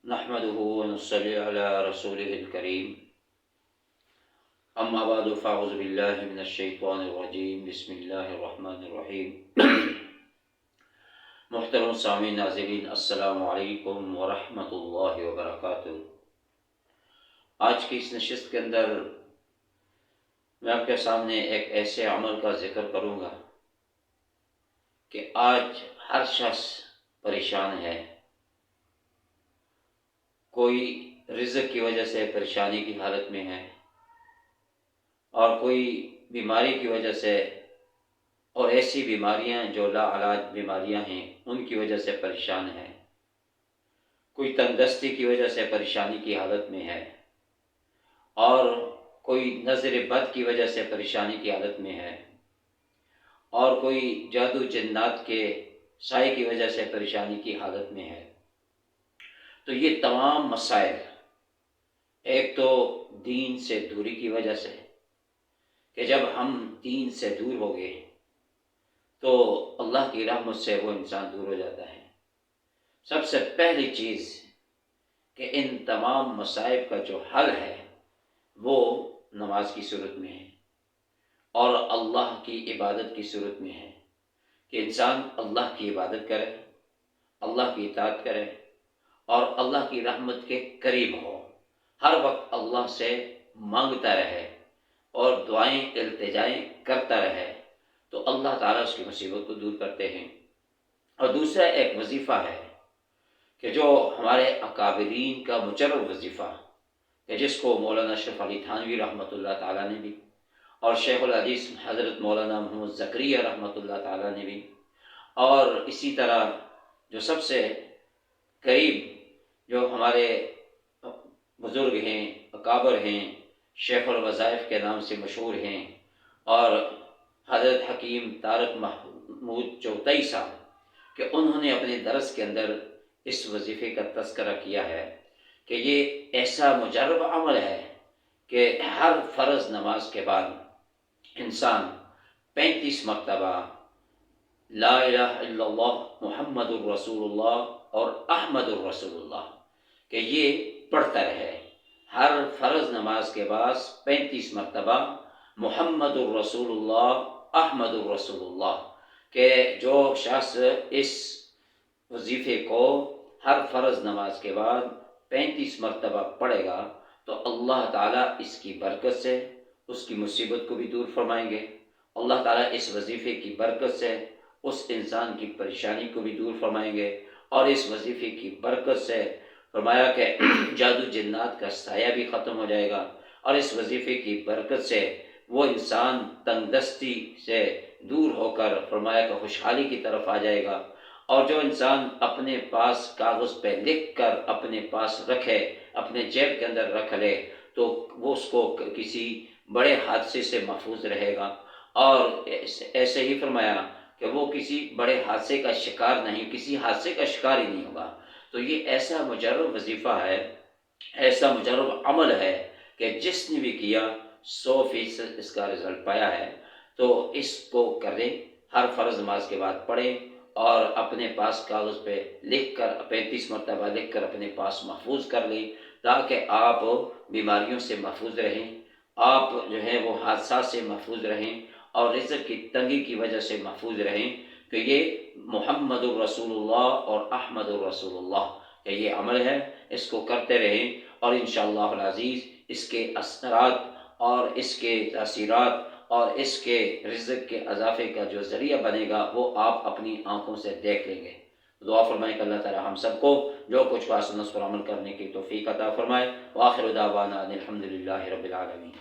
نحمده ونصلي على رسوله الكريم اما بعد فاعوذ باللہ من الشیطان الرجیم بسم اللہ الرحمن الرحیم محترم سامعین ناظرین السلام علیکم ورحمۃ اللہ وبرکاتہ۔ آج کی اس نشست کے اندر میں آپ کے سامنے ایک ایسے عمل کا ذکر کروں گا کہ آج ہر شخص پریشان ہے، کوئی رزق کی وجہ سے پریشانی کی حالت میں ہے، اور کوئی بیماری کی وجہ سے، اور ایسی بیماریاں جو لا علاج بیماریاں ہیں ان کی وجہ سے پریشان ہے، کوئی تندرستی کی وجہ سے پریشانی کی حالت میں ہے، اور کوئی نظر بد کی وجہ سے پریشانی کی حالت میں ہے، اور کوئی جادو جنات کے سائے کی وجہ سے پریشانی کی حالت میں ہے۔ تو یہ تمام مسائل ایک تو دین سے دوری کی وجہ سے، کہ جب ہم دین سے دور ہو گئے تو اللہ کی رحمت سے وہ انسان دور ہو جاتا ہے۔ سب سے پہلی چیز کہ ان تمام مصائب کا جو حل ہے وہ نماز کی صورت میں ہے اور اللہ کی عبادت کی صورت میں ہے، کہ انسان اللہ کی عبادت کرے، اللہ کی اطاعت کرے اور اللہ کی رحمت کے قریب ہو، ہر وقت اللہ سے مانگتا رہے اور دعائیں التجائیں کرتا رہے، تو اللہ تعالیٰ اس کی مصیبت کو دور کرتے ہیں۔ اور دوسرا ایک وظیفہ ہے کہ جو ہمارے اکابرین کا مجرب وظیفہ کہ جس کو مولانا اشرف علی تھانوی رحمۃ اللہ تعالیٰ نے بھی، اور شیخ الحدیث حضرت مولانا محمد زکریا رحمۃ اللہ تعالیٰ نے بھی، اور اسی طرح جو سب سے قریب جو ہمارے بزرگ ہیں، اکابر ہیں، شیخ الوظائف کے نام سے مشہور ہیں، اور حضرت حکیم طارق محمود چوتئی صاحب، کہ انہوں نے اپنے درس کے اندر اس وظیفے کا تذکرہ کیا ہے کہ یہ ایسا مجرب عمل ہے کہ ہر فرض نماز کے بعد انسان 35 مرتبہ لا الہ الا اللہ محمد الرسول اللہ اور احمد الرسول اللہ کہ یہ پڑھتا رہے، ہر فرض نماز کے بعد 35 مرتبہ محمد الرسول اللہ احمد الرسول اللہ، کہ جو شخص اس وظیفے کو ہر فرض نماز کے بعد 35 مرتبہ پڑھے گا تو اللہ تعالیٰ اس کی برکت سے اس کی مصیبت کو بھی دور فرمائیں گے، اللہ تعالیٰ اس وظیفے کی برکت سے اس انسان کی پریشانی کو بھی دور فرمائیں گے، اور اس وظیفے کی برکت سے فرمایا کہ جادو جنات کا سایہ بھی ختم ہو جائے گا، اور اس وظیفے کی برکت سے وہ انسان تندرستی سے دور ہو کر فرمایا کہ خوشحالی کی طرف آ جائے گا۔ اور جو انسان اپنے پاس کاغذ پہ لکھ کر اپنے پاس رکھے، اپنے جیب کے اندر رکھ لے، تو وہ اس کو کسی بڑے حادثے سے محفوظ رہے گا، اور ایسے ہی فرمایا کہ وہ کسی بڑے حادثے کا شکار نہیں، کسی حادثے کا شکار ہی نہیں ہوگا۔ تو یہ ایسا مجرب وظیفہ ہے، ایسا مجرب عمل ہے کہ جس نے بھی کیا 100% اس کا رزلٹ پایا ہے۔ تو اس کو کریں، ہر فرض نماز کے بعد پڑھیں، اور اپنے پاس کاغذ پہ لکھ کر 35 مرتبہ لکھ کر اپنے پاس محفوظ کر لیں، تاکہ آپ بیماریوں سے محفوظ رہیں، آپ جو ہے وہ حادثات سے محفوظ رہیں، اور رزق کی تنگی کی وجہ سے محفوظ رہیں، کہ یہ محمد الرسول اللہ اور احمد الرسول اللہ کہ یہ عمل ہے، اس کو کرتے رہیں، اور انشاءاللہ العزیز اس کے اثرات اور اس کے تاثیرات اور اس کے رزق کے اضافے کا جو ذریعہ بنے گا وہ آپ اپنی آنکھوں سے دیکھ لیں گے۔ دعا فرمائیں کہ اللہ تعالی ہم سب کو جو کچھ بات سنت پر عمل کرنے کی توفیق عطا فرمائے۔ وآخر دعوانا ان الحمد للہ رب العالمین۔